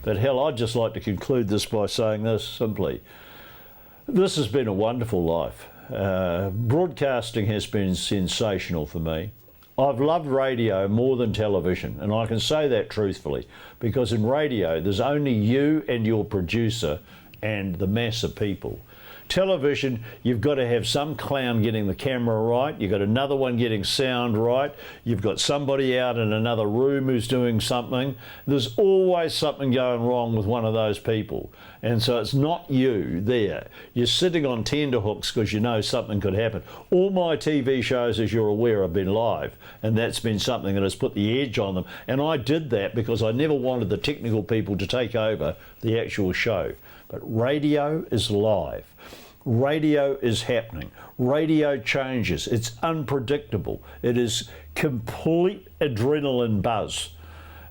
But hell, I'd just like to conclude this by saying this simply. This has been a wonderful life. Broadcasting has been sensational for me. I've loved radio more than television, and I can say that truthfully, because in radio there's only you and your producer and the mass of people. Television, you've got to have some clown getting the camera right, you've got another one getting sound right, you've got somebody out in another room who's doing something. There's always something going wrong with one of those people. And so it's not you there. You're sitting on tenterhooks because you know something could happen. All my TV shows, as you're aware, have been live, and that's been something that has put the edge on them. And I did that because I never wanted the technical people to take over the actual show. But radio is live. Radio is happening. Radio changes. It's unpredictable. It is complete adrenaline buzz.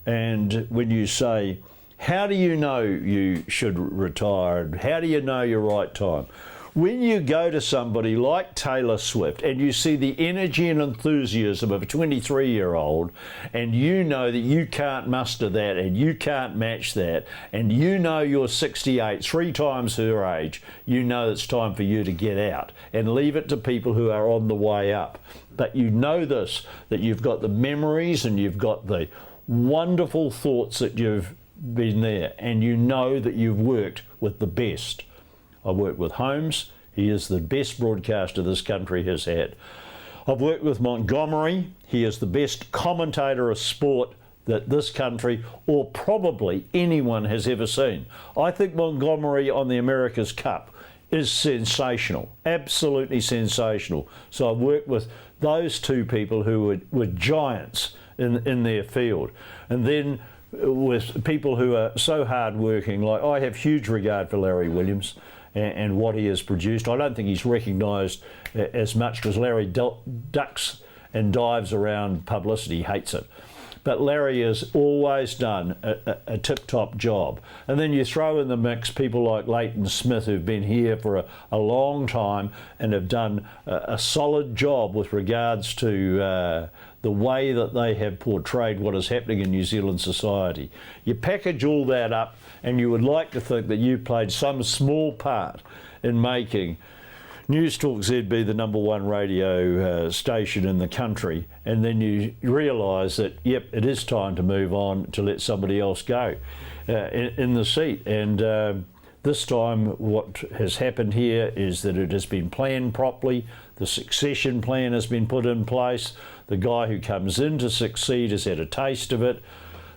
And when you say, how do you know you should retire? How do you know your right time? When you go to somebody like Taylor Swift and you see the energy and enthusiasm of a 23-year-old, and you know that you can't muster that and you can't match that, and you know you're 68, 3 times her age, you know it's time for you to get out and leave it to people who are on the way up. But you know this, that you've got the memories and you've got the wonderful thoughts that you've been there, and you know that you've worked with the best. I worked with Holmes. He is the best broadcaster this country has had. I've worked with Montgomery. He is the best commentator of sport that this country, or probably anyone, has ever seen. I think Montgomery on the America's Cup is sensational, absolutely sensational. So I've worked with those 2 people who were giants in their field. And then with people who are so hard-working, like I have huge regard for Larry Williams and what he has produced. I don't think he's recognised as much because Larry ducks and dives around publicity, hates it. But Larry has always done a tip-top job. And then you throw in the mix people like Leighton Smith, who've been here for a long time and have done a solid job with regards to the way that they have portrayed what is happening in New Zealand society. You package all that up and you would like to think that you played some small part in making Newstalk ZB the #1 radio station in the country, and then you realise that, yep, it is time to move on to let somebody else go in the seat. And this time what has happened here is that it has been planned properly. The succession plan has been put in place. The guy who comes in to succeed has had a taste of it.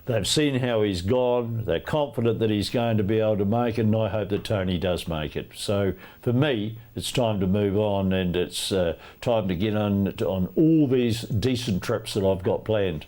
They've seen how he's gone. They're confident that he's going to be able to make it, and I hope that Tony does make it. So for me, it's time to move on, and it's time to get on all these decent trips that I've got planned.